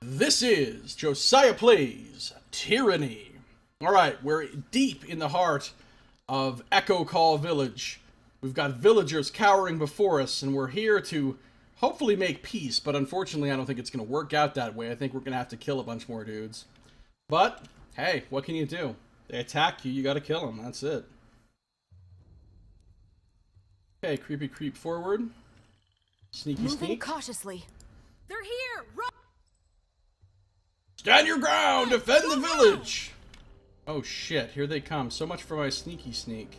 This is Josiah Plays Tyranny. Alright, we're deep in the heart of Echo Call Village. We've got villagers cowering before us, and we're here to hopefully make peace, but unfortunately I don't think it's going to work out that way. I think we're going to have to kill a bunch more dudes. But, hey, what can you do? They attack you, you gotta kill them, that's it. Okay, creepy creep forward. Sneaky Moving sneak. cautiously. They're here! Run! Stand your ground! Defend the village! Oh shit, here they come. So much for my sneaky sneak.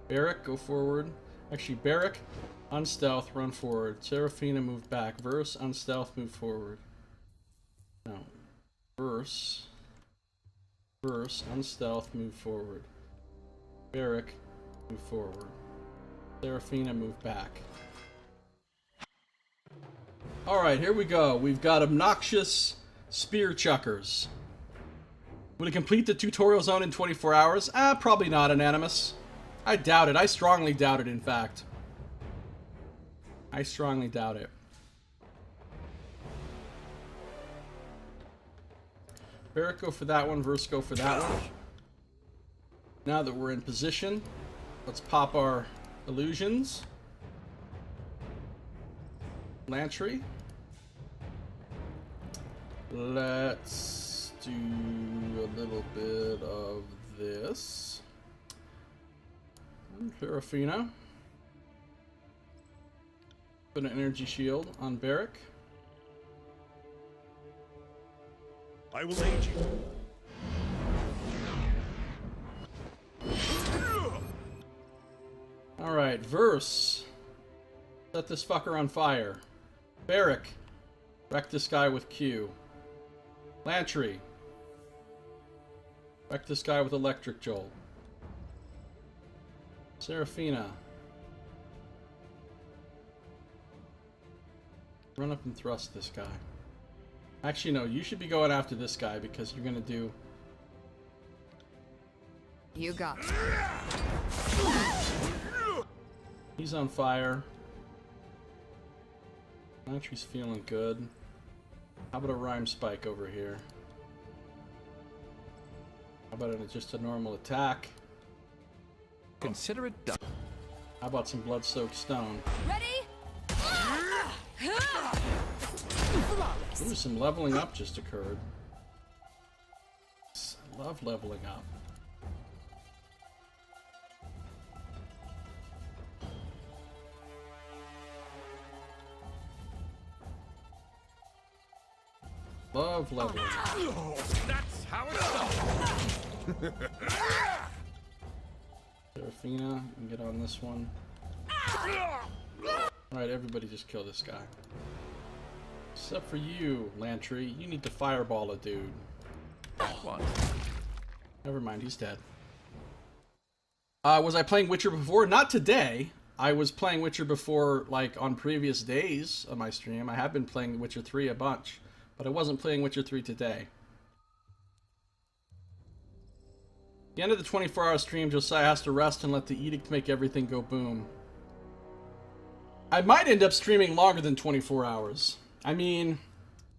Barrack, go forward. Actually, Barrack, unstealth, run forward. Seraphina, move back. Verse, unstealth, move forward. No. Verse, unstealth, move forward. Barrack, move forward. Seraphina, move back. Alright, here we go. We've got obnoxious spear chuckers. Would it complete the tutorial zone in 24 hours? Probably not, Anonymous. I doubt it. I strongly doubt it, in fact. I strongly doubt it. Barrack, go for that one. Verse, go for that one. Now that we're in position, let's pop our illusions. Lantry. Let's do a little bit of this. Seraphina. Put an energy shield on Barrack. I will aid you. Alright, Verse. Set this fucker on fire. Barrack. Wreck this guy with Q. Lantry. Wreck this guy with Electric Jolt. Seraphina. Run up and thrust this guy. Actually, no, you should be going after this guy because you're gonna do... You got it. He's on fire. Lantry's feeling good. How about a rhyme spike over here? How about just a normal attack? Consider it done. How about some blood-soaked stone? Ready? Ooh, some leveling up just occurred. I love leveling up. Love leveling up. That's how it's done. Seraphina, you can get on this one. Alright, everybody just kill this guy. Except for you, Lantry. You need to fireball a dude. One. Never mind, he's dead. Was I playing Witcher before? Not today. I was playing Witcher before, like, on previous days of my stream. I have been playing Witcher 3 a bunch. But I wasn't playing Witcher 3 today. At the end of the 24-hour stream, Josiah has to rest and let the edict make everything go boom. I might end up streaming longer than 24 hours. I mean,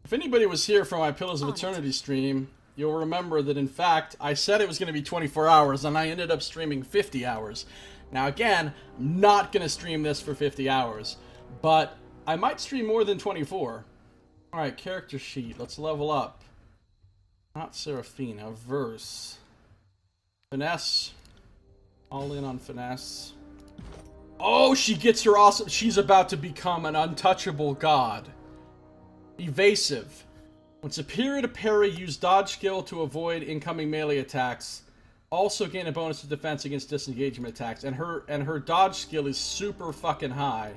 if anybody was here for my Pillars of Eternity stream, you'll remember that in fact, I said it was going to be 24 hours and I ended up streaming 50 hours. Now again, I'm not going to stream this for 50 hours, but I might stream more than 24. Alright, character sheet. Let's level up. Not Seraphina. Verse. Finesse. All in on finesse. Oh, she gets her awesome... She's about to become an untouchable god. Evasive. When superior to parry, use dodge skill to avoid incoming melee attacks. Also gain a bonus to defense against disengagement attacks. And her dodge skill is super fucking high.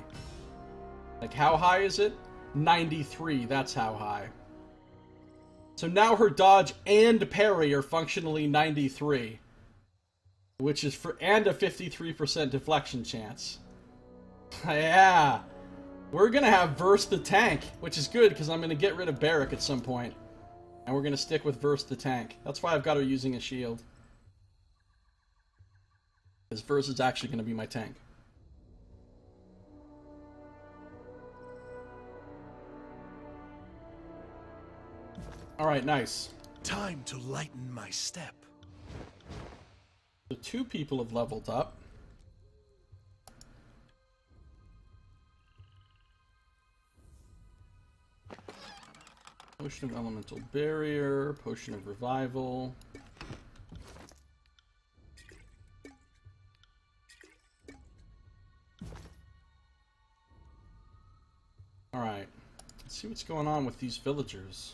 Like, how high is it? 93, that's how high. So now her dodge and parry are functionally 93. Which is and a 53% deflection chance. Yeah. We're gonna have Verse the tank, which is good because I'm gonna get rid of Barrack at some point. And we're gonna stick with Verse the tank. That's why I've got her using a shield. Because Verse is actually gonna be my tank. Alright, nice. Time to lighten my step. So 2 people have leveled up. Potion of Elemental Barrier, Potion of Revival. Alright, let's see what's going on with these villagers.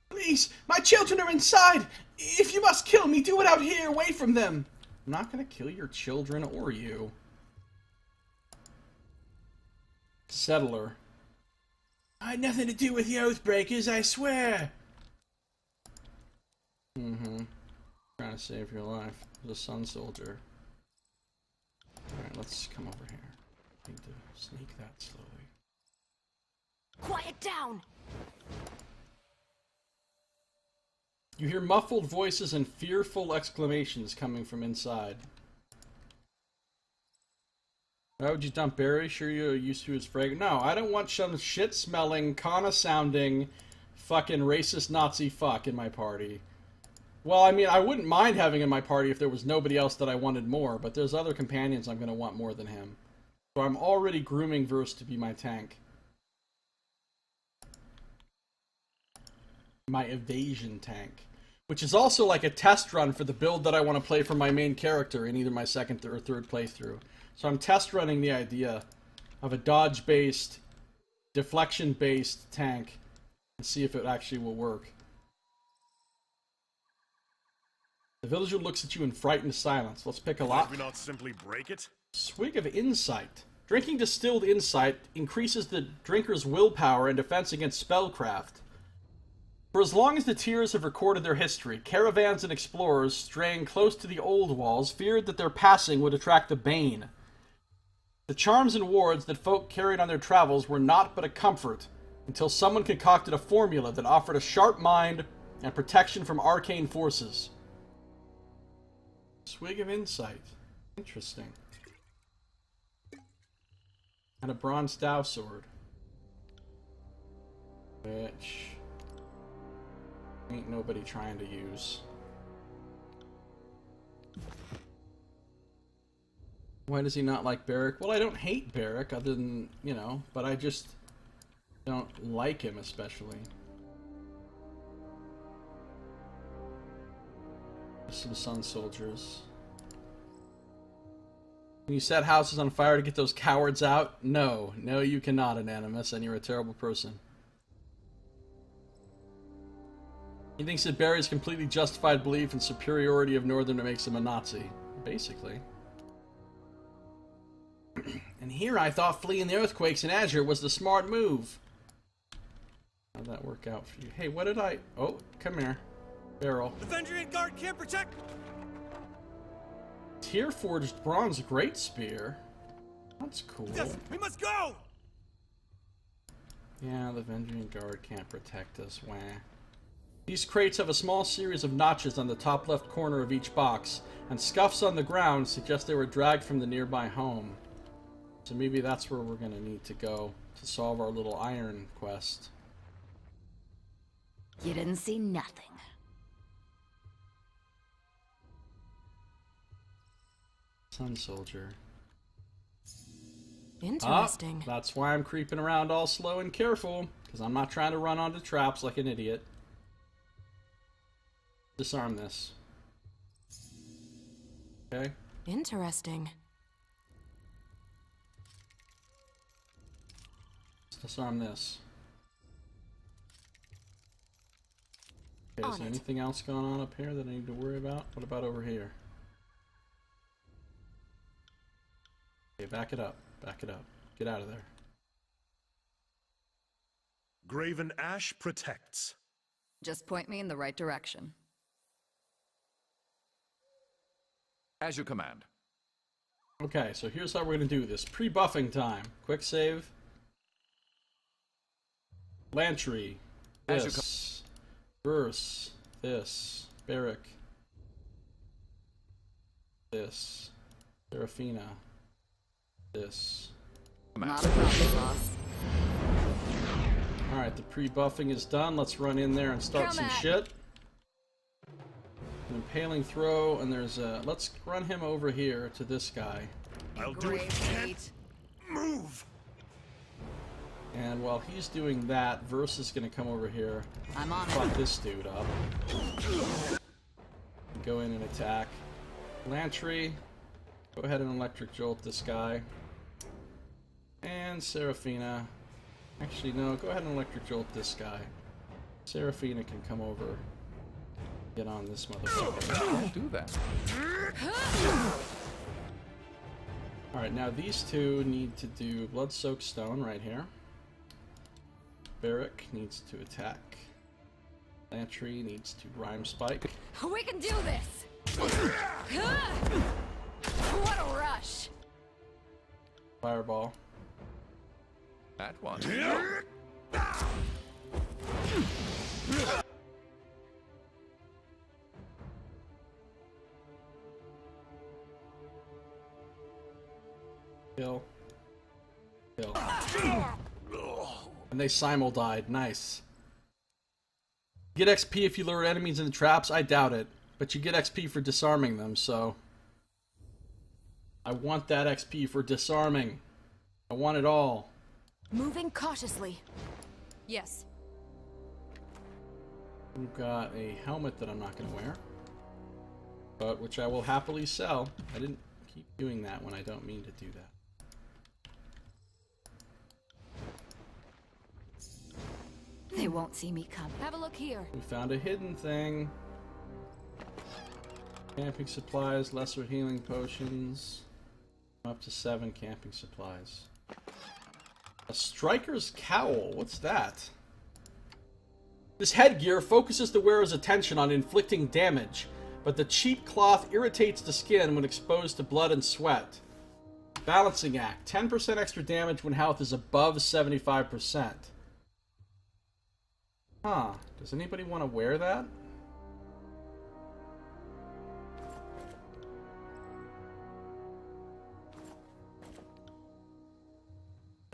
Please, my children are inside! If you must kill me, do it out here, away from them! I'm not gonna kill your children or you. Settler. I had nothing to do with the Oathbreakers, I swear! Mm-hmm. Trying to save your life. The Sun Soldier. Alright, let's come over here. Need to sneak that slowly. Quiet down! You hear muffled voices and fearful exclamations coming from inside. Why would you dump Barry? Sure you're used to his fragrance. No, I don't want some shit-smelling, Kana-sounding, fucking racist Nazi fuck in my party. Well, I mean, I wouldn't mind having in my party if there was nobody else that I wanted more, but there's other companions I'm going to want more than him. So I'm already grooming Verse to be my tank. My evasion tank. Which is also like a test run for the build that I want to play for my main character in either my second or third playthrough. So I'm test running the idea of a dodge-based, deflection-based tank and see if it actually will work. The villager looks at you in frightened silence. Let's pick a lot. Might we not simply break it? Swig of Insight. Drinking distilled insight increases the drinker's willpower and defense against spellcraft. For as long as the Tears have recorded their history, caravans and explorers straying close to the old walls feared that their passing would attract the Bane. The charms and wards that folk carried on their travels were naught but a comfort, until someone concocted a formula that offered a sharp mind and protection from arcane forces. Swig of Insight. Interesting. And a bronze Dao sword. Which ain't nobody trying to use. Why does he not like Barrick? Well, I don't hate Barrick, other than, you know, but I just don't like him especially. Some Sun Soldiers. Can you set houses on fire to get those cowards out? No. No, you cannot, Anonymous, and you're a terrible person. He thinks that Barry's completely justified belief in superiority of Northern makes him a Nazi. Basically. And here I thought fleeing the earthquakes in Azure was the smart move. How'd that work out for you? Hey, what did I... Oh, come here. Barrel. The Vendrian Guard can't protect... Tear-forged bronze great spear. That's cool. Yes, we must go! Yeah, the Vendrian Guard can't protect us. Wah. These crates have a small series of notches on the top left corner of each box, and scuffs on the ground suggest they were dragged from the nearby home. So maybe that's where we're going to need to go to solve our little iron quest. You didn't see nothing. Sun Soldier. Interesting. Ah, that's why I'm creeping around all slow and careful, because I'm not trying to run onto traps like an idiot. Disarm this. Okay. Interesting. Let's disarm this. Okay, is there anything else going on up here that I need to worry about? What about over here? Okay, back it up. Back it up. Get out of there. Graven Ash protects. Just point me in the right direction. As you command. Okay, so here's how we're going to do this. Pre-buffing time. Quick save. Lantry. This. Verse. This. Barrick. This. Serafina. This. Not a problem, boss. Alright, the pre-buffing is done. Let's run in there and start some shit. An impaling throw, and there's a... Let's run him over here to this guy. I'll do it. Can't move. And while he's doing that, Verse is gonna come over here. I'm on Fuck it. this dude up. Go in and attack. Lantry, go ahead and electric jolt this guy. And Seraphina. Actually, no, go ahead and electric jolt this guy. Seraphina can come over. Get on this motherfucker. Don't do that. Alright, now these two need to do Blood Soaked Stone right here. Barrack needs to attack. Lantry needs to Rhyme Spike. We can do this! What a rush! Fireball. At one. Kill. Kill. And they simul died. Nice. Get XP if you lure enemies into traps? I doubt it. But you get XP for disarming them, so... I want that XP for disarming. I want it all. Moving cautiously. Yes. We've got a helmet that I'm not going to wear. But which I will happily sell. I didn't keep doing that when I don't mean to do that. They won't see me come. Have a look here. We found a hidden thing. Camping supplies, lesser healing potions. Up to 7 camping supplies. A striker's cowl. What's that? This headgear focuses the wearer's attention on inflicting damage, but the cheap cloth irritates the skin when exposed to blood and sweat. Balancing act. 10% extra damage when health is above 75%. Huh. Does anybody want to wear that?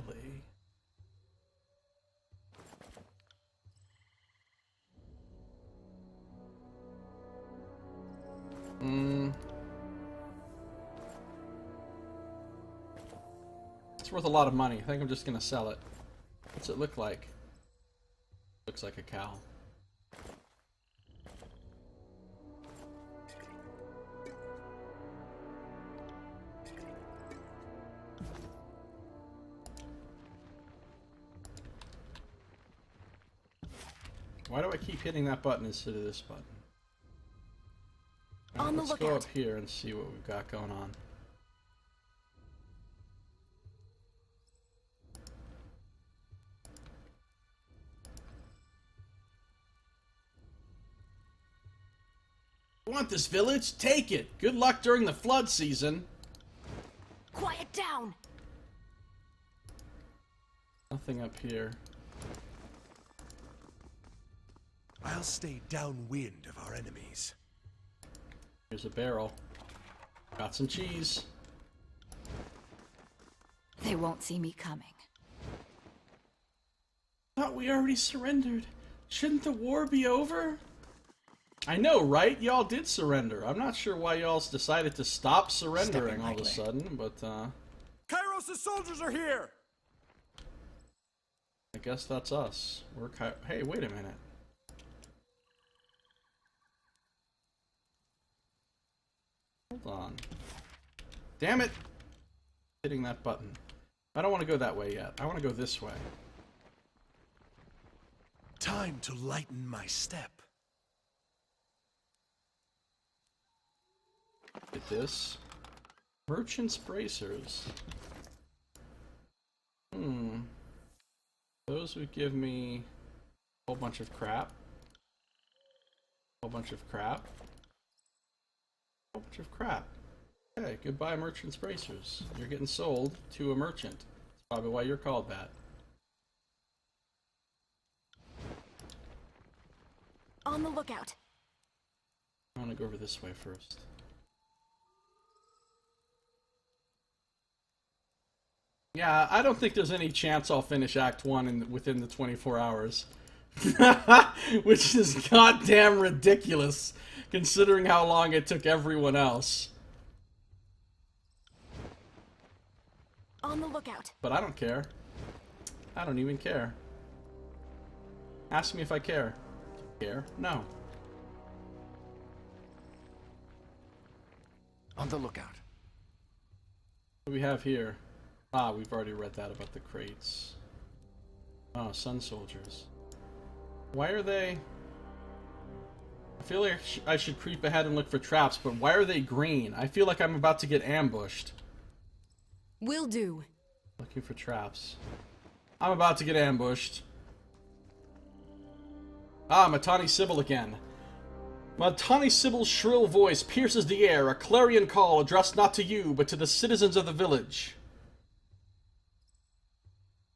Really? It's worth a lot of money. I think I'm just gonna sell it. What's it look like? Looks like a cow. Why do I keep hitting that button instead of this button? On the let's go up lookout. here and see what we've got going on. Want this village? Take it! Good luck during the flood season! Quiet down! Nothing up here. I'll stay downwind of our enemies. Here's a barrel. Got some cheese. They won't see me coming. Thought we already surrendered. Shouldn't the war be over? I know, right? Y'all did surrender. I'm not sure why y'all decided to stop surrendering all of a sudden, but Kairos' soldiers are here! I guess that's us. We're hey, wait a minute. Hold on. Damn it! Hitting that button. I don't want to go that way yet. I want to go this way. Time to lighten my step. Get this. Merchant's bracers. Those would give me a whole bunch of crap. A whole bunch of crap. A whole bunch of crap. Okay, goodbye merchant's bracers. You're getting sold to a merchant. That's probably why you're called that. On the lookout. I want to go over this way first. Yeah, I don't think there's any chance I'll finish Act 1 within the 24 hours. Which is goddamn ridiculous, considering how long it took everyone else. On the lookout. But I don't care. I don't even care. Ask me if I care. Care? No. On the lookout. What do we have here? Ah, we've already read that about the crates. Oh, sun soldiers. Why are they... I feel like I should creep ahead and look for traps, but why are they green? I feel like I'm about to get ambushed. Will do. Looking for traps. I'm about to get ambushed. Ah, Matani Sybil again. Matani Sybil's shrill voice pierces the air, a clarion call addressed not to you, but to the citizens of the village.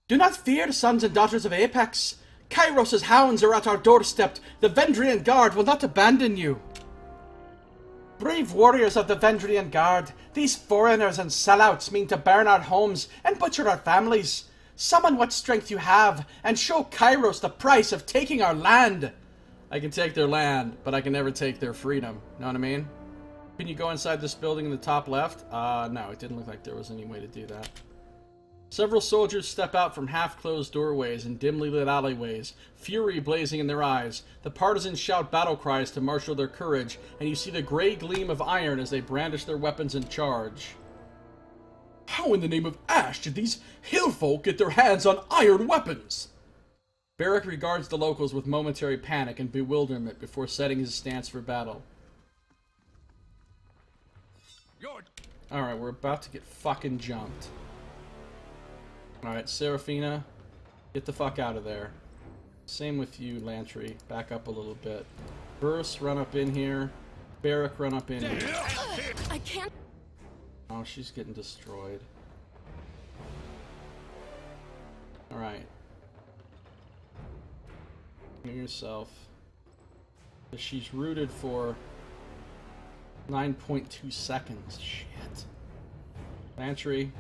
Do not fear, sons and daughters of Apex. Kairos' hounds are at our doorstep. The Vendrian Guard will not abandon you. Brave warriors of the Vendrian Guard, these foreigners and sellouts mean to burn our homes and butcher our families. Summon what strength you have, and show Kairos the price of taking our land. I can take their land, but I can never take their freedom. Know what I mean? Can you go inside this building in the top left? No, it didn't look like there was any way to do that. Several soldiers step out from half-closed doorways and dimly lit alleyways, fury blazing in their eyes. The partisans shout battle cries to marshal their courage, and you see the gray gleam of iron as they brandish their weapons and charge. How in the name of Ash did these hillfolk get their hands on iron weapons? Barrack regards the locals with momentary panic and bewilderment before setting his stance for battle. Alright, we're about to get fucking jumped. Alright, Seraphina, get the fuck out of there. Same with you, Lantry. Back up a little bit. Burst, run up in here. Barrack, run up in here. I can't. Oh, she's getting destroyed. Alright. Heal yourself. She's rooted for 9.2 seconds. Shit. Lantry.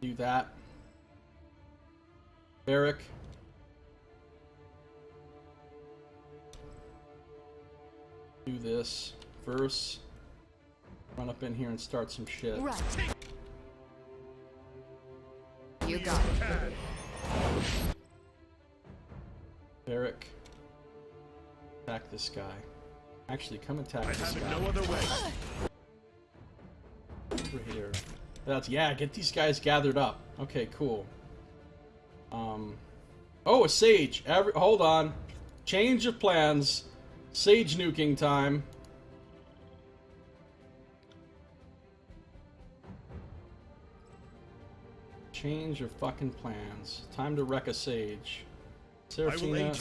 Do that. Barrack. Do this. Verse. Run up in here and start some shit. Right. You got it. Barrack. Attack this guy. Actually, come attack this guy. No other way. Over here. Yeah, get these guys gathered up. Okay, cool. Oh, a sage. Hold on. Change of plans. Sage nuking time. Change your fucking plans. Time to wreck a sage. Seraphina,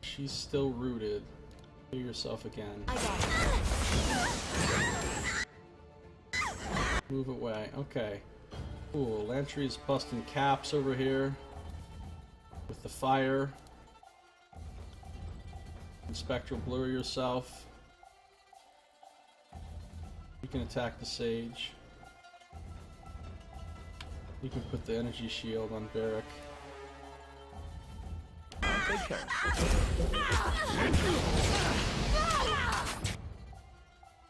she's still rooted. Do yourself again. I got it. Move away. Okay. Cool. Lantry's busting caps over here. With the fire. And Spectral Blur yourself. You can attack the sage. You can put the energy shield on Barrack.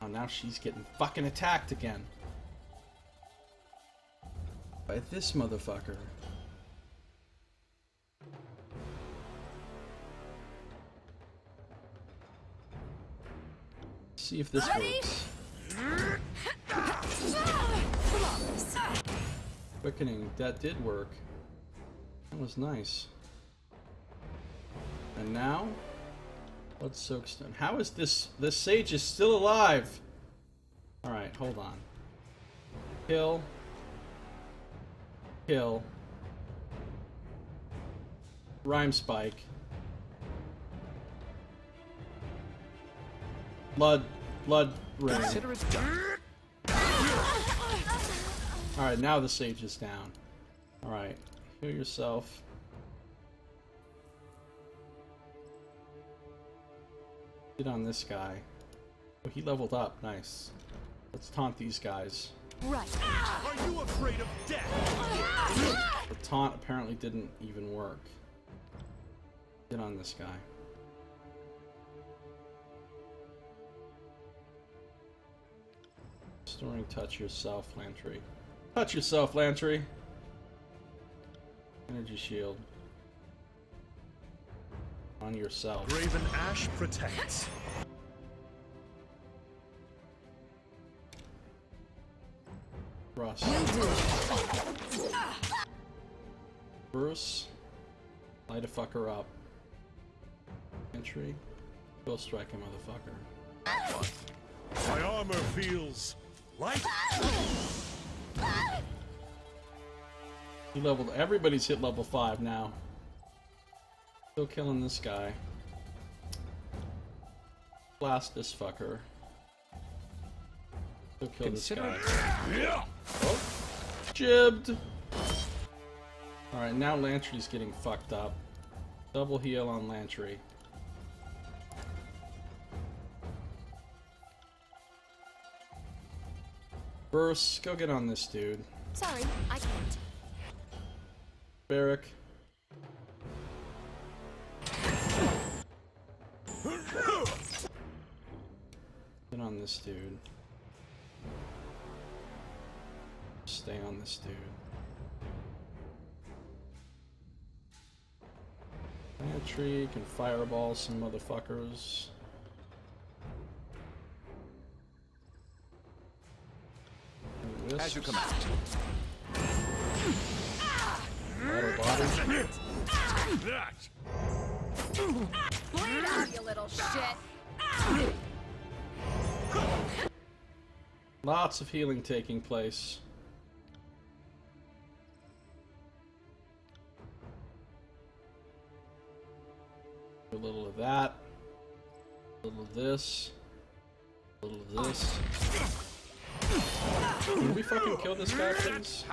Oh, now she's getting fucking attacked again. By this motherfucker. See if this works. Quickening, that did work. That was nice. And now, blood soakstone. How is this sage is still alive? Alright, hold on. Kill. Kill. Rhyme spike. Blood rain. Consider it done. Alright, now the sage is down. Alright, heal yourself. Get on this guy. Oh, he leveled up. Nice. Let's taunt these guys. Right. Are you afraid of death? The taunt apparently didn't even work. Get on this guy. Storing touch yourself, Lantry. Touch yourself, Lantry. Energy shield. On yourself. Raven Ash protects. Rust. Bruce. Light a fucker up. Entry. Go strike a motherfucker. My armor feels light. He leveled. Everybody's hit level 5 now. Still killing this guy. Blast this fucker. Still kill this guy. Oh, jibbed. Alright, now Lantry's getting fucked up. Double heal on Lantry. Burst, go get on this dude. Sorry, I can't. Barrack. Get on this dude. Stay on this dude. Lantry can fireball some motherfuckers. As you command. Battle body. Bleed out, you little shit. Lots of healing taking place. A little of that. A little of this. A little of this. Can we fucking kill this guy, please?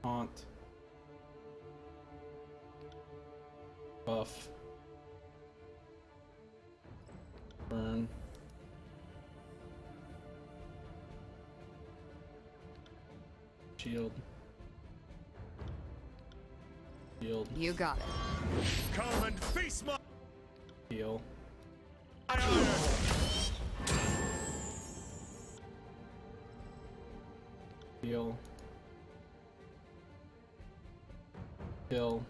Haunt. Buff. Burn. Shield. Shield. You got it. Come and face my Heal. Heal. Kill.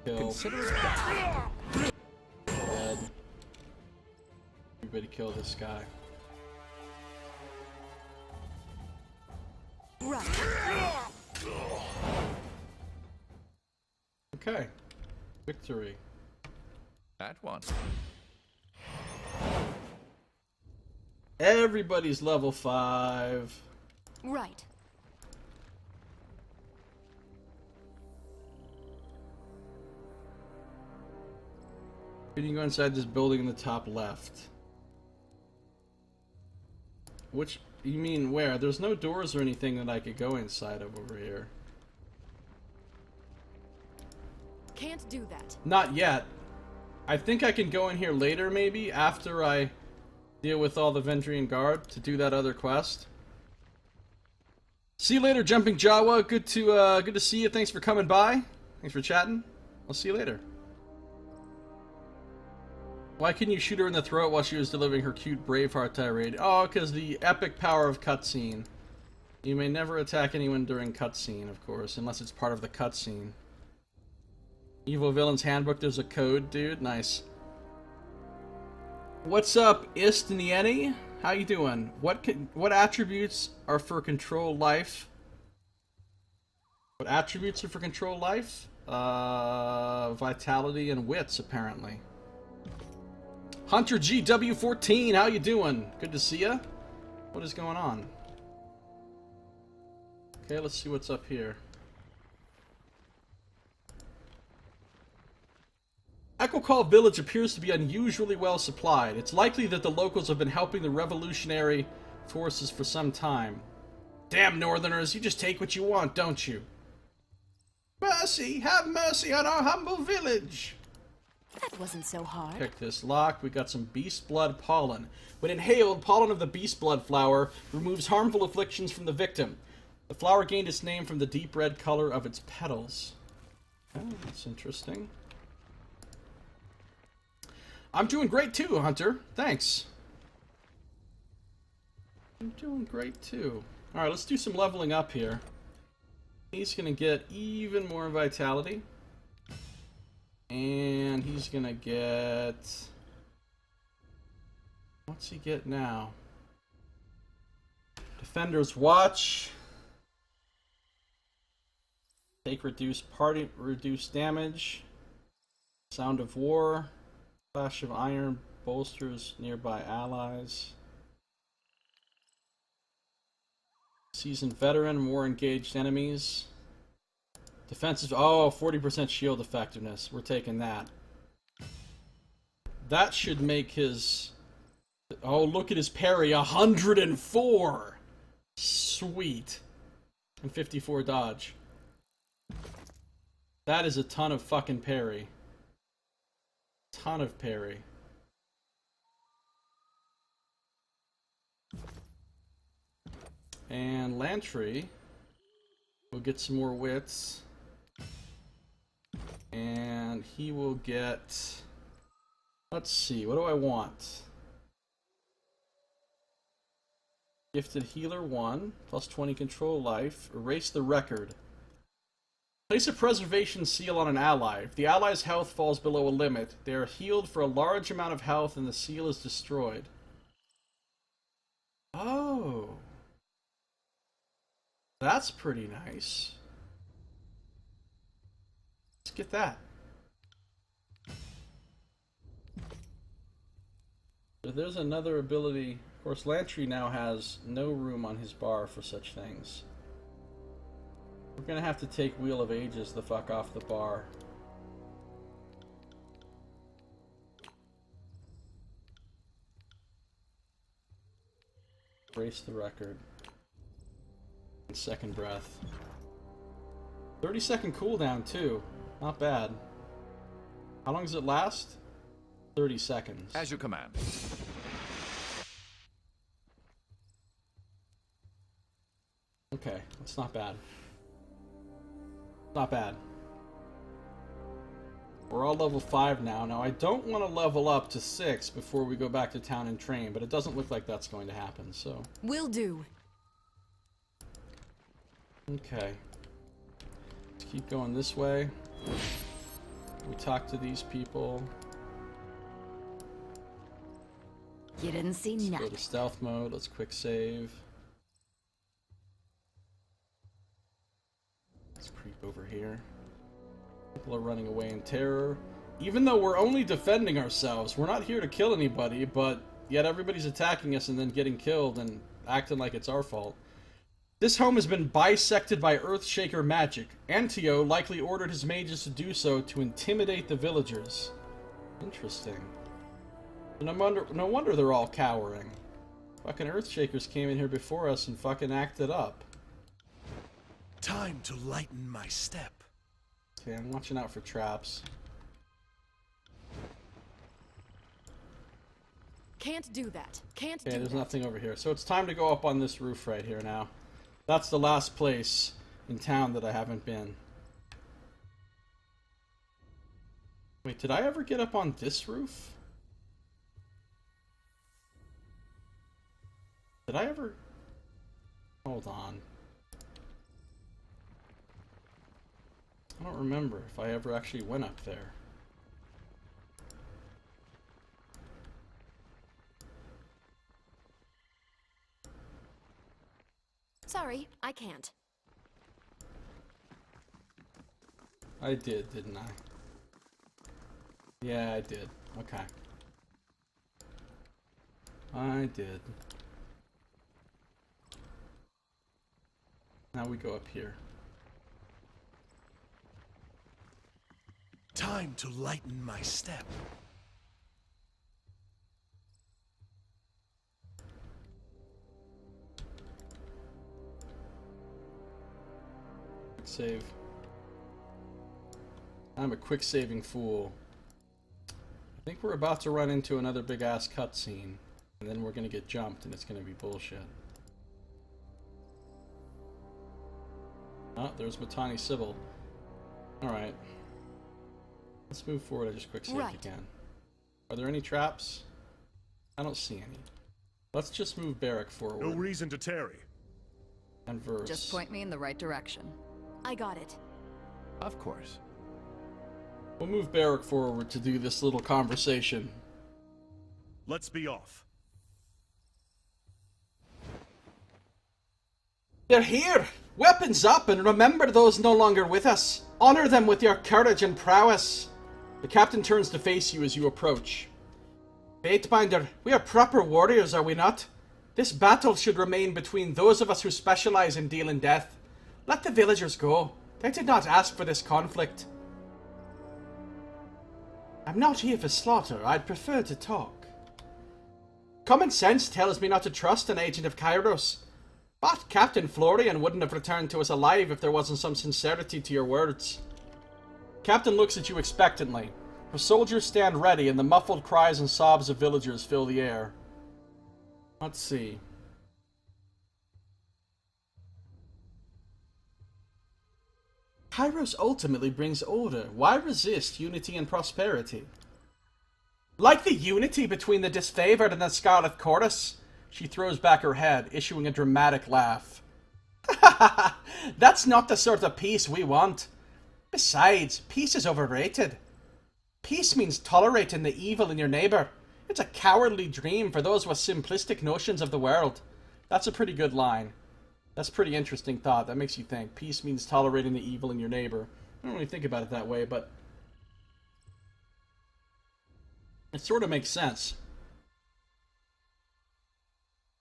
Kill. Consider it done. Dead. Everybody kill this guy. Right. Okay. Victory. At one. Everybody's level 5. Right. You can go inside this building in the top left. Which, you mean where? There's no doors or anything that I could go inside of over here. Can't do that. Not yet. I think I can go in here later, maybe, after I deal with all the Vendrian Guard to do that other quest. See you later, Jumping Jawa. Good to see you. Thanks for coming by. Thanks for chatting. I'll see you later. Why couldn't you shoot her in the throat while she was delivering her cute Braveheart tirade? Oh, because the epic power of cutscene. You may never attack anyone during cutscene, of course, unless it's part of the cutscene. Evil Villain's Handbook, there's a code, dude. Nice. What's up, Istnieni? How you doing? What attributes are for control life? What attributes are for control life? Vitality and wits, apparently. Hunter GW14, how you doing? Good to see ya. What is going on? Okay, let's see what's up here. Echo Call Village appears to be unusually well supplied. It's likely that the locals have been helping the revolutionary forces for some time. Damn Northerners, you just take what you want, don't you? Mercy! Have mercy on our humble village! That wasn't so hard. Check this lock. We got some beast blood pollen. When inhaled, pollen of the beast blood flower removes harmful afflictions from the victim. The flower gained its name from the deep red color of its petals. Oh, that's interesting. I'm doing great too, Hunter. Thanks. I'm doing great too. Alright, let's do some leveling up here. He's going to get even more vitality. And he's going to get... What's he get now? Defender's Watch. Take reduced damage. Sound of War. Flash of Iron bolsters nearby allies. Seasoned Veteran, more engaged enemies. Defensive, oh, 40% shield effectiveness. We're taking that. That should make his... Oh, look at his parry, 104! Sweet. And 54 dodge. That is a ton of fucking parry. Ton of parry. And Lantry will get some more wits. And he will get... Let's see, what do I want? Gifted Healer 1, plus 20 control life. Erase the record. Place a preservation seal on an ally. If the ally's health falls below a limit, they are healed for a large amount of health and the seal is destroyed. Oh. That's pretty nice. Let's get that. So there's another ability. Of course, Lantry now has no room on his bar for such things. We're gonna have to take Wheel of Ages the fuck off the bar. Brace the record. And second breath. 30-second cooldown too. Not bad. How long does it last? 30 seconds. As you command. Okay, that's not bad. Not bad. We're all level 5 now. Now, I don't want to level up to 6 before we go back to town and train, but it doesn't look like that's going to happen, so... Will do. Okay. Let's keep going this way. We talk to these people. You didn't see Let's go nothing. to stealth mode. Let's quick save. Let's creep over here. People are running away in terror. Even though we're only defending ourselves, we're not here to kill anybody, but yet everybody's attacking us and then getting killed and acting like it's our fault. This home has been bisected by Earthshaker magic. Antio likely ordered his mages to do so to intimidate the villagers. Interesting. No wonder they're all cowering. Fucking Earthshakers came in here before us and fucking acted up. Time to lighten my step. Okay, I'm watching out for traps. Can't do that. Can't Okay, do there's that. nothing over here. So it's time to go up on this roof right here now. That's the last place in town that I haven't been. Wait, did I ever get up on this roof? Did I ever... Hold on. I don't remember if I ever actually went up there. Sorry, I can't. I did, didn't I? Yeah, I did. Okay. I did. Now we go up here. Time to lighten my step. Save. I'm a quick-saving fool. I think we're about to run into another big-ass cutscene. And then we're gonna get jumped, and it's gonna be bullshit. Oh, there's Matani Sybil. Alright. Let's move forward. I just quick saved again. Are there any traps? I don't see any. Let's just move Barrack forward. No reason to tarry. And verse. Just point me in the right direction. I got it. Of course. We'll move Barrack forward to do this little conversation. Let's be off. They're here! Weapons up, and remember those no longer with us. Honor them with your courage and prowess. The captain turns to face you as you approach. Fatebinder, we are proper warriors, are we not? This battle should remain between those of us who specialize in dealing death. Let the villagers go. They did not ask for this conflict. I'm not here for slaughter. I'd prefer to talk. Common sense tells me not to trust an agent of Kairos. But Captain Florian wouldn't have returned to us alive if there wasn't some sincerity to your words. Captain looks at you expectantly. Her soldiers stand ready, and the muffled cries and sobs of villagers fill the air. Let's see. Kairos ultimately brings order. Why resist unity and prosperity? Like the unity between the disfavored and the Scarlet Chorus. She throws back her head, issuing a dramatic laugh. That's not the sort of peace we want. Besides, peace is overrated. Peace means tolerating the evil in your neighbor. It's a cowardly dream for those with simplistic notions of the world. That's a pretty good line. That's a pretty interesting thought. That makes you think. Peace means tolerating the evil in your neighbor. I don't really think about it that way, but it sort of makes sense.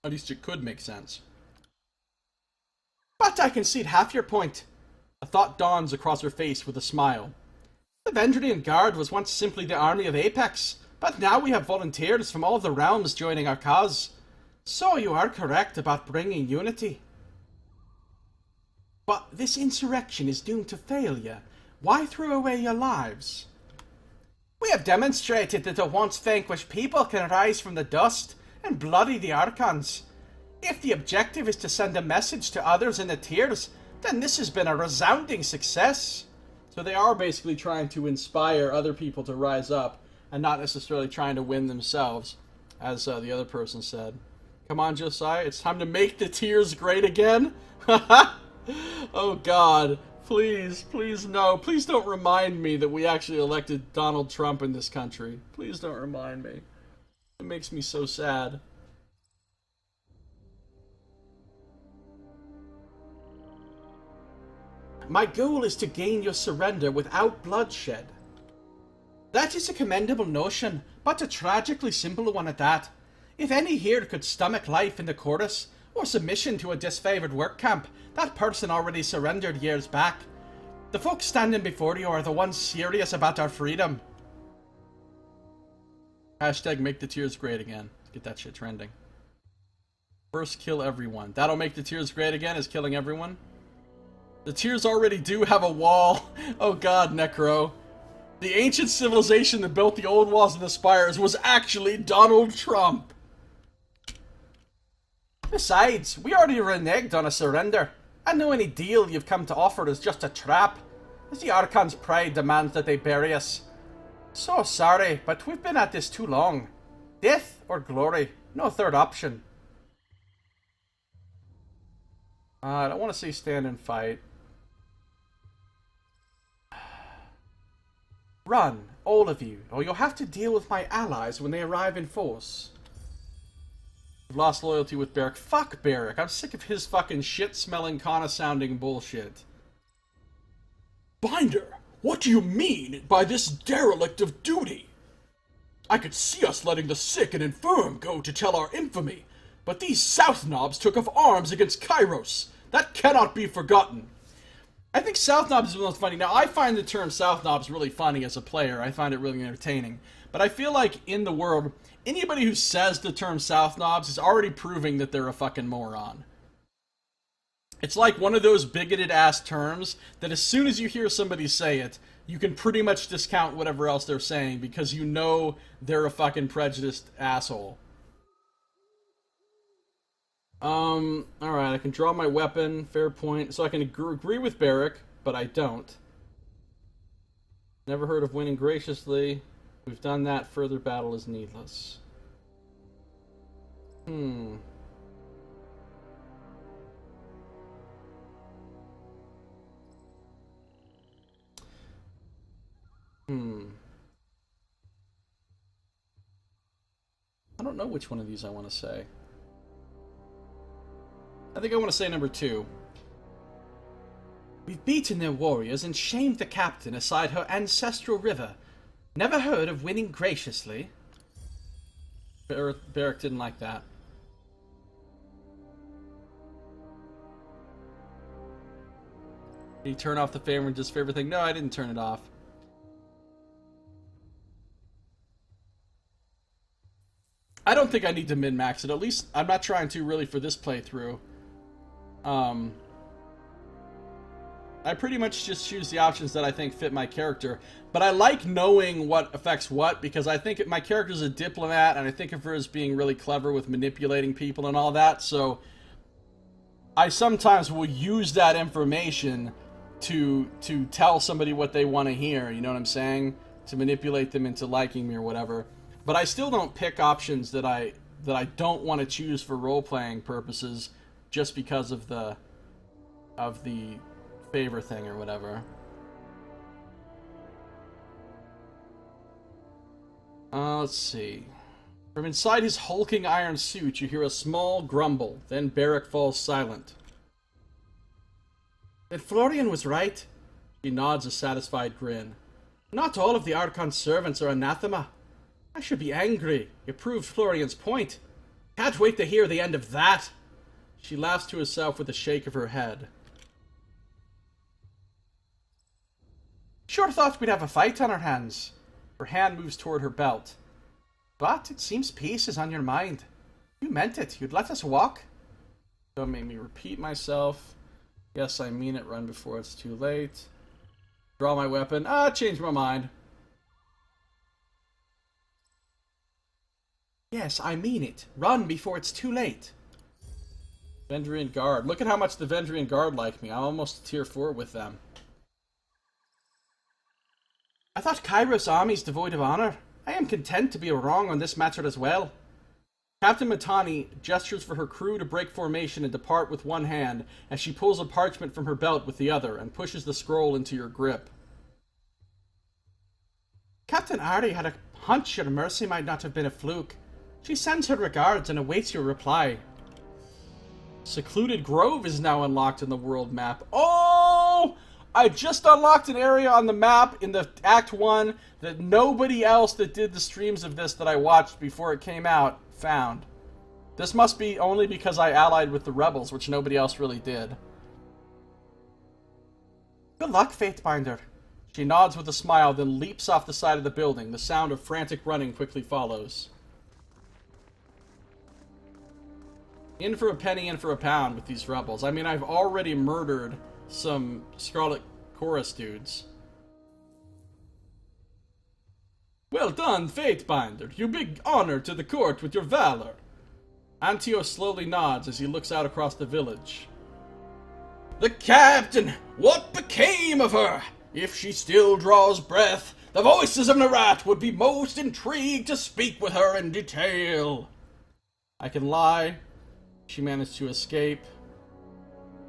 At least it could make sense. But I concede half your point. A thought dawns across her face with a smile. The Vendrian Guard was once simply the army of Apex, but now we have volunteers from all the realms joining our cause. So you are correct about bringing unity. But this insurrection is doomed to failure. Why throw away your lives? We have demonstrated that a once vanquished people can rise from the dust and bloody the Archons. If the objective is to send a message to others in the tiers, then this has been a resounding success. So they are basically trying to inspire other people to rise up, and not necessarily trying to win themselves, as the other person said. Come on, Josiah, it's time to make the tiers great again. Oh God, please, please no. Please don't remind me that we actually elected Donald Trump in this country. Please don't remind me. It makes me so sad. My goal is to gain your surrender without bloodshed. That is a commendable notion, but a tragically simple one at that. If any here could stomach life in the chorus, or submission to a disfavored work camp, that person already surrendered years back. The folks standing before you are the ones serious about our freedom. Hashtag make the tiers great again. Get that shit trending. First kill everyone. That'll make the tiers great again, is killing everyone. The tiers already do have a wall. Oh God, Necro. The ancient civilization that built the old walls and the spires was actually Donald Trump. Besides, we already reneged on a surrender. I know any deal you've come to offer is just a trap, as the Archon's pride demands that they bury us. So sorry, but we've been at this too long. Death or glory, no third option. I don't want to say stand and fight. Run, all of you, or you'll have to deal with my allies when they arrive in force. I've lost loyalty with Barrack. Fuck Barrack. I'm sick of his fucking shit-smelling, Kana-sounding bullshit. Binder, what do you mean by this derelict of duty? I could see us letting the sick and infirm go to tell our infamy, but these South Knobs took up arms against Kairos. That cannot be forgotten. I think South Knobs is the most funny. Now, I find the term South Knobs really funny as a player. I find it really entertaining. But I feel like in the world, anybody who says the term South Knobs is already proving that they're a fucking moron. It's like one of those bigoted-ass terms that as soon as you hear somebody say it, you can pretty much discount whatever else they're saying because you know they're a fucking prejudiced asshole. Alright, I can draw my weapon, fair point. So I can agree with Barrick, but I don't. Never heard of winning graciously. We've done that, further battle is needless. I don't know which one of these I want to say. I think I want to say number 2. We've beaten their warriors and shamed the captain aside her ancestral river. Never heard of winning graciously. Barrick didn't like that. Did he turn off the favorite thing? No, I didn't turn it off. I don't think I need to min-max it. At least I'm not trying to really for this playthrough. I pretty much just choose the options that I think fit my character. But I like knowing what affects what, because I think my character's a diplomat, and I think of her as being really clever with manipulating people and all that, so I sometimes will use that information to tell somebody what they want to hear, you know what I'm saying? To manipulate them into liking me or whatever. But I still don't pick options that I don't want to choose for role-playing purposes just because of the favor thing or whatever. Let's see. From inside his hulking iron suit, you hear a small grumble. Then Barrick falls silent. Then Florian was right. He nods a satisfied grin. Not all of the Archon's servants are anathema. I should be angry. You proved Florian's point. Can't wait to hear the end of that. She laughs to herself with a shake of her head. Sure thought we'd have a fight on our hands. Her hand moves toward her belt. But it seems peace is on your mind. You meant it. You'd let us walk. Don't make me repeat myself. Yes, I mean it. Run before it's too late. Draw my weapon. Change my mind. Yes, I mean it. Run before it's too late. Vendrian Guard. Look at how much the Vendrian Guard like me. I'm almost tier 4 with them. I thought Kairos' army's devoid of honor. I am content to be wrong on this matter as well. Captain Matani gestures for her crew to break formation and depart with one hand as she pulls a parchment from her belt with the other and pushes the scroll into your grip. Captain Ari had a hunch your mercy might not have been a fluke. She sends her regards and awaits your reply. Secluded Grove is now unlocked in the world map. Oh! I just unlocked an area on the map in the Act 1 that nobody else that did the streams of this that I watched before it came out found. This must be only because I allied with the rebels, which nobody else really did. Good luck, Fatebinder. She nods with a smile, then leaps off the side of the building. The sound of frantic running quickly follows. In for a penny, in for a pound with these rebels. I mean, I've already murdered some Scarlet Chorus dudes. Well done, Fatebinder. You big honor to the court with your valor. Antio slowly nods as he looks out across the village. The captain! What became of her? If she still draws breath, the voices of Narat would be most intrigued to speak with her in detail. I can lie. She managed to escape.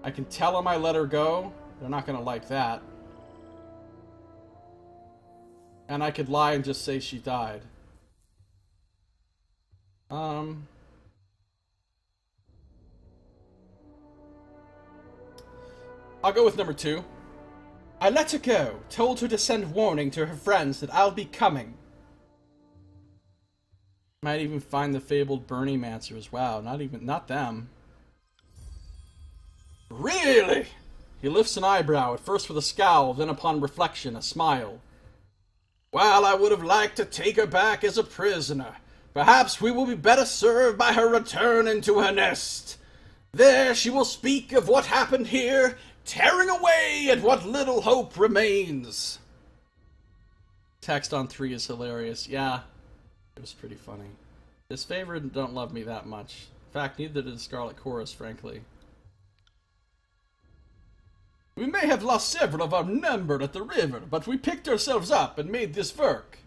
I can tell them I let her go. They're not going to like that. And I could lie and just say she died. I'll go with number 2. I let her go, told her to send warning to her friends that I'll be coming. Might even find the fabled Bernie Mancers. Wow, not them. Really? He lifts an eyebrow, at first with a scowl, then upon reflection, a smile. Well, I would have liked to take her back as a prisoner. Perhaps we will be better served by her return into her nest. There she will speak of what happened here, tearing away at what little hope remains. Text on 3 is hilarious. Yeah, it was pretty funny. Disfavored don't love me that much. In fact, neither did Scarlet Chorus, frankly. We may have lost several of our number at the river, but we picked ourselves up and made this work.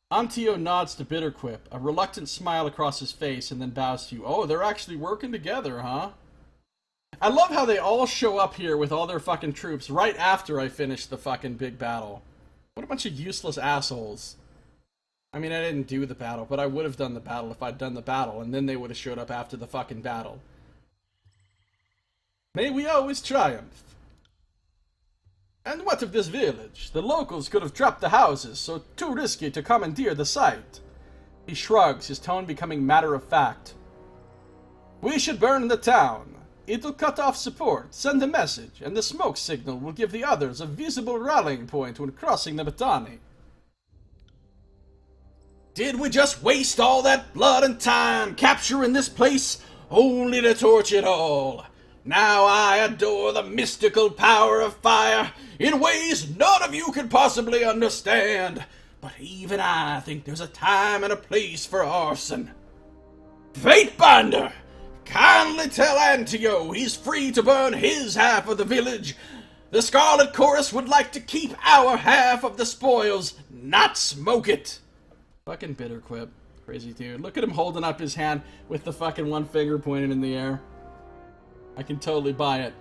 Antio nods to Bitterquip, a reluctant smile across his face, and then bows to you. Oh, they're actually working together, huh? I love how they all show up here with all their fucking troops right after I finish the fucking big battle. What a bunch of useless assholes. I mean, I didn't do the battle, but I would have done the battle if I'd done the battle, and then they would have showed up after the fucking battle. May we always triumph. And what of this village? The locals could have trapped the houses, so too risky to commandeer the site. He shrugs, his tone becoming matter-of-fact. We should burn the town. It'll cut off support, send a message, and the smoke signal will give the others a visible rallying point when crossing the Batani. Did we just waste all that blood and time capturing this place, only to torch it all? Now I adore the mystical power of fire in ways none of you could possibly understand. But even I think there's a time and a place for arson. Fatebinder! Kindly tell Antio he's free to burn his half of the village. The Scarlet Chorus would like to keep our half of the spoils, not smoke it. Fucking Bitterquip. Crazy dude. Look at him holding up his hand with the fucking one finger pointed in the air. I can totally buy it.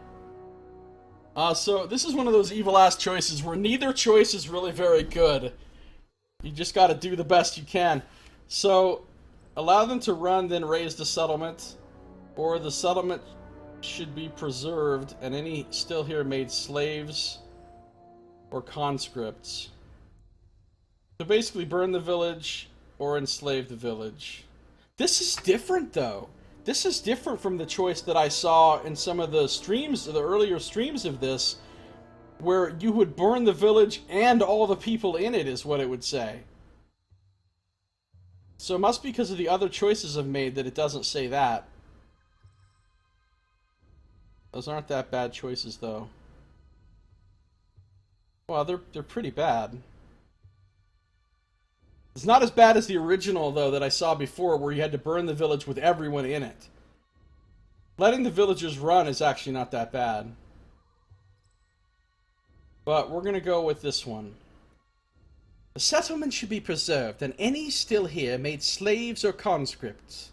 So this is one of those evil-ass choices where neither choice is really very good. You just gotta do the best you can. So, allow them to run, then raise the settlement. Or the settlement should be preserved, and any still here made slaves or conscripts. So basically burn the village or enslave the village. This is different, though. This is different from the choice that I saw in some of the streams, the earlier streams of this, where you would burn the village and all the people in it, is what it would say. So it must be because of the other choices I've made that it doesn't say that. Those aren't that bad choices, though. Well, they're pretty bad. It's not as bad as the original, though, that I saw before, where you had to burn the village with everyone in it. Letting the villagers run is actually not that bad. But we're going to go with this one. The settlement should be preserved, and any still here made slaves or conscripts.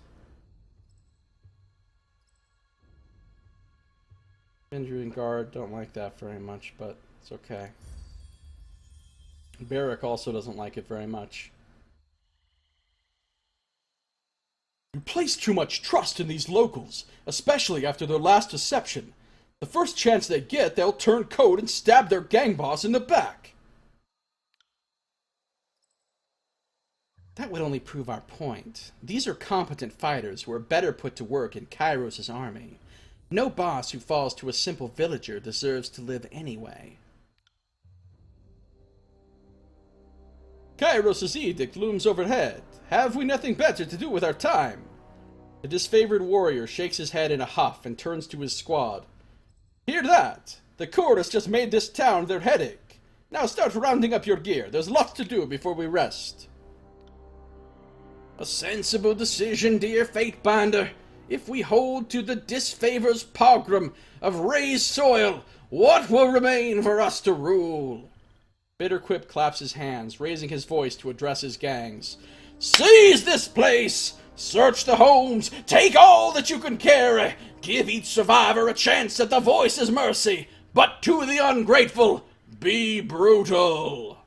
Indri and Guard don't like that very much, but it's okay. Barrick also doesn't like it very much. You place too much trust in these locals, especially after their last deception. The first chance they get, they'll turn code and stab their gang boss in the back. That would only prove our point. These are competent fighters who are better put to work in Kairos' army. No boss who falls to a simple villager deserves to live anyway. Kairos' edict looms overhead. Have we nothing better to do with our time? The disfavored warrior shakes his head in a huff and turns to his squad. Hear that? The chorus just made this town their headache. Now start rounding up your gear. There's lots to do before we rest. A sensible decision, dear Fatebinder. If we hold to the disfavor's pogrom of raised soil, what will remain for us to rule? Bitterquip claps his hands, raising his voice to address his gangs. Seize this place! Search the homes! Take all that you can carry! Give each survivor a chance at the voice's mercy! But to the ungrateful, be brutal!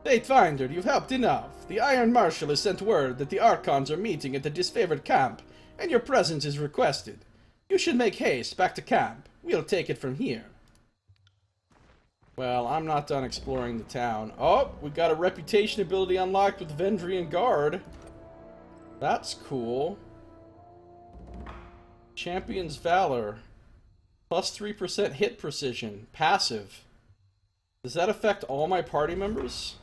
Fatefinder, you've helped enough. The Iron Marshal has sent word that the Archons are meeting at the disfavored camp, and your presence is requested. You should make haste back to camp. We'll take it from here. Well, I'm not done exploring the town. Oh, we got a reputation ability unlocked with Vendrian Guard. That's cool. Champion's Valor. Plus 3% hit precision. Passive. Does that affect all my party members?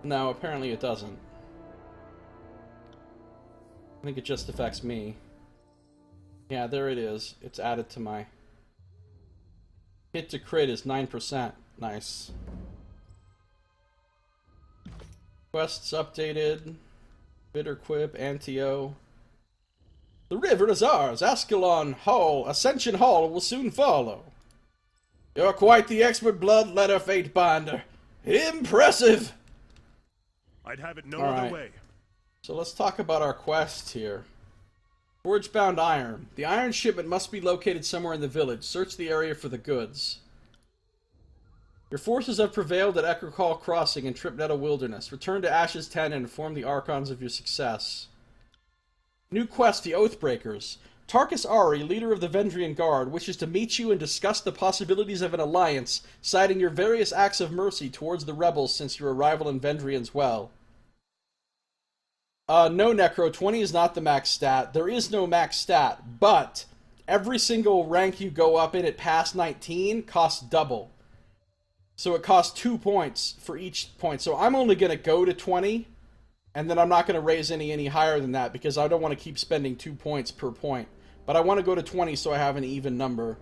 No, apparently it doesn't. I think it just affects me. Yeah, there it is. It's added to my... Hit to crit is 9%. Nice. Quests updated. Bitter Quip, Antio. The river is ours. Ascalon Hall, Ascension Hall will soon follow. You're quite the expert bloodletter fate binder. Impressive! I'd have it no All other right. way. So let's talk about our quest here. Forge-bound iron. The iron shipment must be located somewhere in the village. Search the area for the goods. Your forces have prevailed at Eckercall Crossing and Tripnettle Wilderness. Return to Ash's Tent and inform the Archons of your success. New quest, the Oathbreakers. Tarkus Ari, leader of the Vendrian Guard, wishes to meet you and discuss the possibilities of an alliance, citing your various acts of mercy towards the rebels since your arrival in Vendrian's Well. No, Necro, 20 is not the max stat. There is no max stat, but every single rank you go up in at past 19 costs double. So it costs 2 points for each point. So I'm only going to go to 20, and then I'm not going to raise any higher than that because I don't want to keep spending 2 points per point. But I want to go to 20 so I have an even number.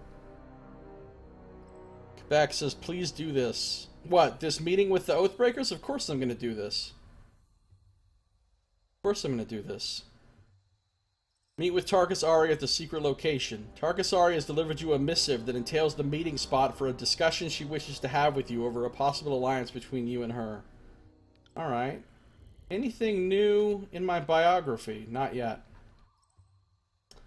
Quebec says, please do this. What, this meeting with the Oathbreakers? Of course I'm going to do this. Of course I'm going to do this. Meet with Tarkus Ari at the secret location. Tarkus Ari has delivered you a missive that entails the meeting spot for a discussion she wishes to have with you over a possible alliance between you and her. Alright. Anything new in my biography? Not yet.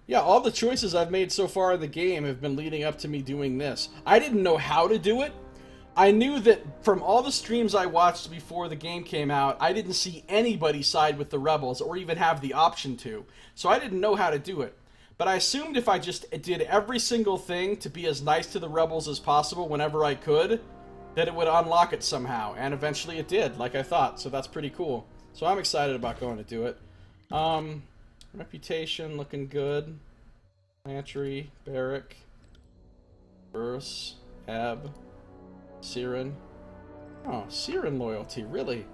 Yeah, all the choices I've made so far in the game have been leading up to me doing this. I didn't know how to do it. I knew that from all the streams I watched before the game came out, I didn't see anybody side with the rebels or even have the option to. So I didn't know how to do it. But I assumed if I just did every single thing to be as nice to the rebels as possible whenever I could, that it would unlock it somehow. And eventually it did, like I thought. So that's pretty cool. So I'm excited about going to do it. Reputation looking good. Lantry, Barrack, Burse, Ebb, Siren. Oh, Siren loyalty, really?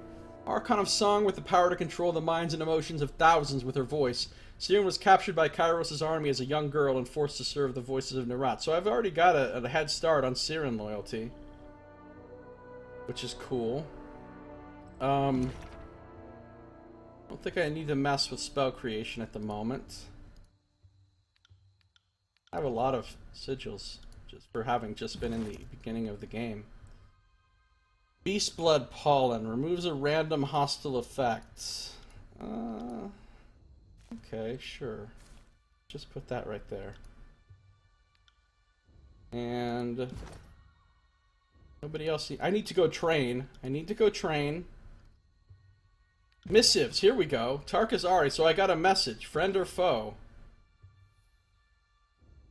Archon of Song with the power to control the minds and emotions of thousands with her voice. Siren was captured by Kairos' army as a young girl and forced to serve the voices of Nerat. So I've already got a head start on Siren loyalty. Which is cool. I don't think I need to mess with spell creation at the moment. I have a lot of sigils just for having just been in the beginning of the game. Beastblood Pollen removes a random hostile effect. Okay, sure. Just put that right there. And nobody else. I need to go train. I need to go train. Missives, here we go. Tarkus Ari, so I got a message. Friend or foe?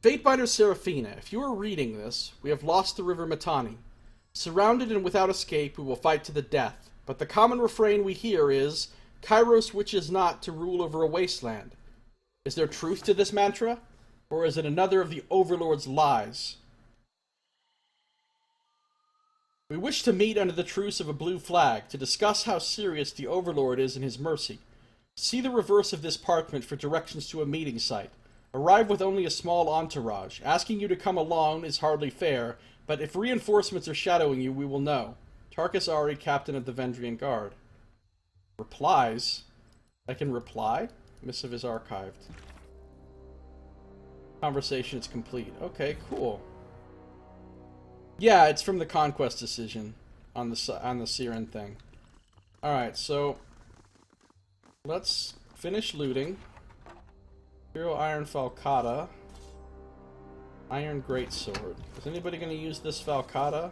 Fatebinder Seraphina, if you are reading this, we have lost the river Mittani. Surrounded and without escape, we will fight to the death. But the common refrain we hear is, Kairos wishes not to rule over a wasteland. Is there truth to this mantra? Or is it another of the Overlord's lies? We wish to meet under the truce of a blue flag to discuss how serious the Overlord is in his mercy. See the reverse of this parchment for directions to a meeting site. Arrive with only a small entourage. Asking you to come along is hardly fair, but if reinforcements are shadowing you, we will know. Tarkus Ari, Captain of the Vendrian Guard. Replies? I can reply? Missive is archived. Conversation is complete. Okay, cool. Yeah, it's from the Conquest decision on the Siren thing. Alright, so let's finish looting. Hero Iron Falcata. Iron Greatsword. Is anybody going to use this Falcata?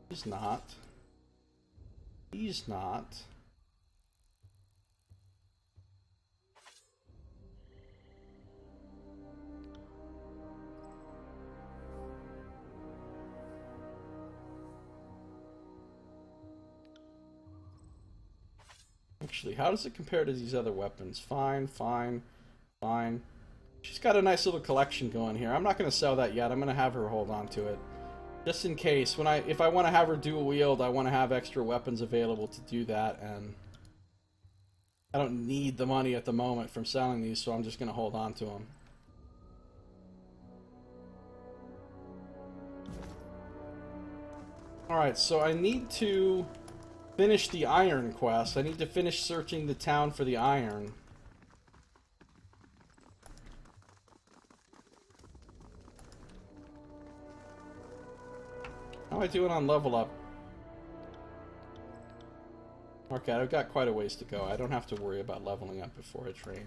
He's not. He's not. Actually, how does it compare to these other weapons? Fine, fine, fine. She's got a nice little collection going here. I'm not going to sell that yet. I'm going to have her hold on to it. Just in case, if I want to have her dual wield, I want to have extra weapons available to do that, and I don't need the money at the moment from selling these, so I'm just going to hold on to them. Alright, so I need to finish the iron quest. I need to finish searching the town for the iron. How am I doing on level up? Okay, I've got quite a ways to go. I don't have to worry about leveling up before I train.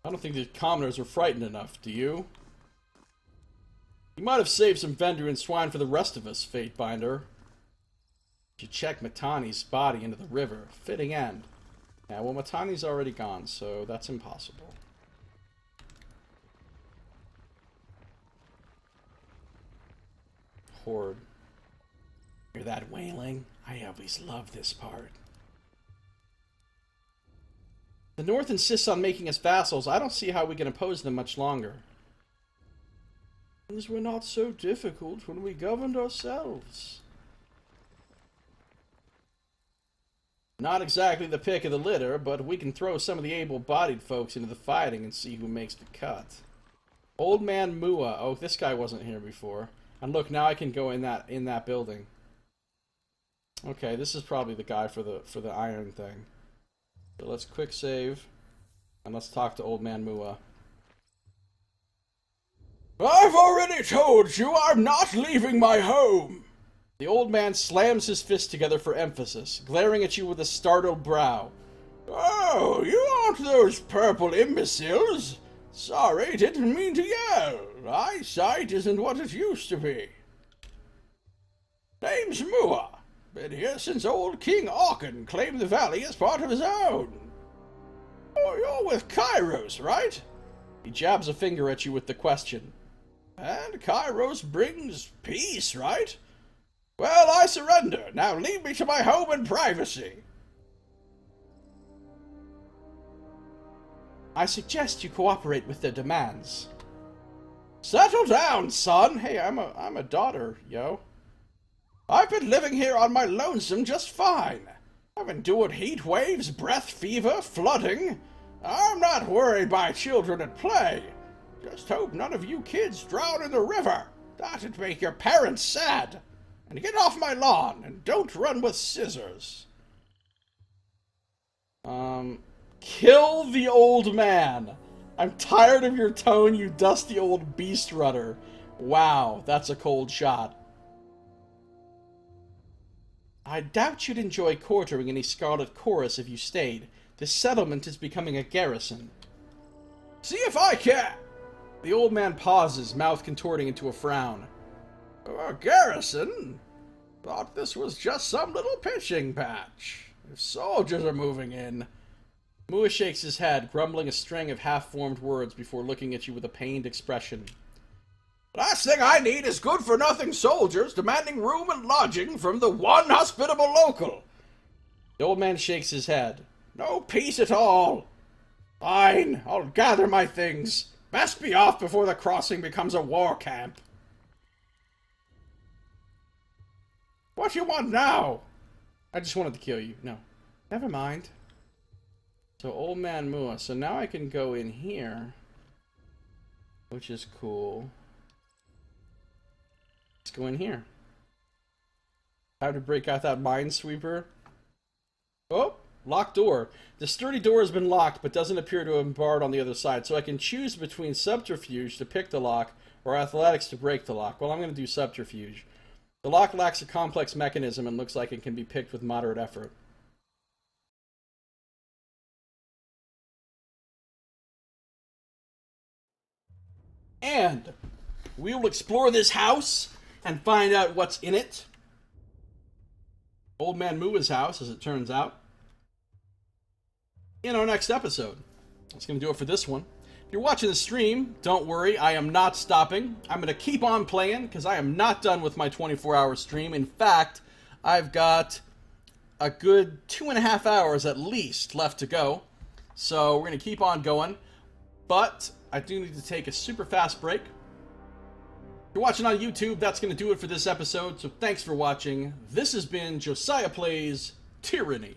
I don't think the commoners are frightened enough, do you? You might have saved some vendor and swine for the rest of us, Fatebinder. You check Matani's body into the river. Fitting end. Yeah, well, Matani's already gone, so that's impossible. Horde. Hear that wailing? I always love this part. The North insists on making us vassals. I don't see how we can oppose them much longer. Things were not so difficult when we governed ourselves. Not exactly the pick of the litter, but we can throw some of the able-bodied folks into the fighting and see who makes the cut. Old Man Mua. Oh, this guy wasn't here before. And look, now I can go in that building. Okay, this is probably the guy for the iron thing. So let's quick save, and let's talk to Old Man Mua. I've already told you I'm not leaving my home. The old man slams his fists together for emphasis, glaring at you with a startled brow. Oh, you aren't those purple imbeciles. Sorry, didn't mean to yell. Eyesight isn't what it used to be. Name's Mua. Been here since old King Auken claimed the valley as part of his own. Oh, you're with Kairos, right? He jabs a finger at you with the question. And Kairos brings peace, right? Well, I surrender. Now leave me to my home and privacy. I suggest you cooperate with their demands. Settle down, son. Hey, I'm a daughter, yo. I've been living here on my lonesome just fine. I've endured heat waves, breath fever, flooding. I'm not worried by children at play. Just hope none of you kids drown in the river. That'd make your parents sad. And get off my lawn, and don't run with scissors. Kill the old man. I'm tired of your tone, you dusty old beast runner. Wow, that's a cold shot. I doubt you'd enjoy quartering any Scarlet Chorus if you stayed. This settlement is becoming a garrison. See if I can! The old man pauses, mouth contorting into a frown. A garrison? Thought this was just some little pitching patch. If soldiers are moving in. Mua shakes his head, grumbling a string of half-formed words before looking at you with a pained expression. Last thing I need is good-for-nothing soldiers demanding room and lodging from the one hospitable local. The old man shakes his head. No peace at all. Fine, I'll gather my things. Best be off before the crossing becomes a war camp. What you want now? I just wanted to kill you. No. Never mind. So, Old Man Mua. So now I can go in here. Which is cool. Let's go in here. Time to break out that Minesweeper. Oh! Locked door. The sturdy door has been locked, but doesn't appear to have been barred on the other side. So I can choose between subterfuge to pick the lock, or athletics to break the lock. Well, I'm going to do subterfuge. The lock lacks a complex mechanism and looks like it can be picked with moderate effort. And we will explore this house and find out what's in it. Old Man Mua's house, as it turns out. In our next episode. That's going to do it for this one. If you're watching the stream, don't worry, I am not stopping. I'm going to keep on playing because I am not done with my 24-hour stream. In fact, I've got a good 2.5 hours at least left to go. So we're going to keep on going. But I do need to take a super fast break. If you're watching on YouTube, that's going to do it for this episode, so thanks for watching. This has been Josiah Plays Tyranny.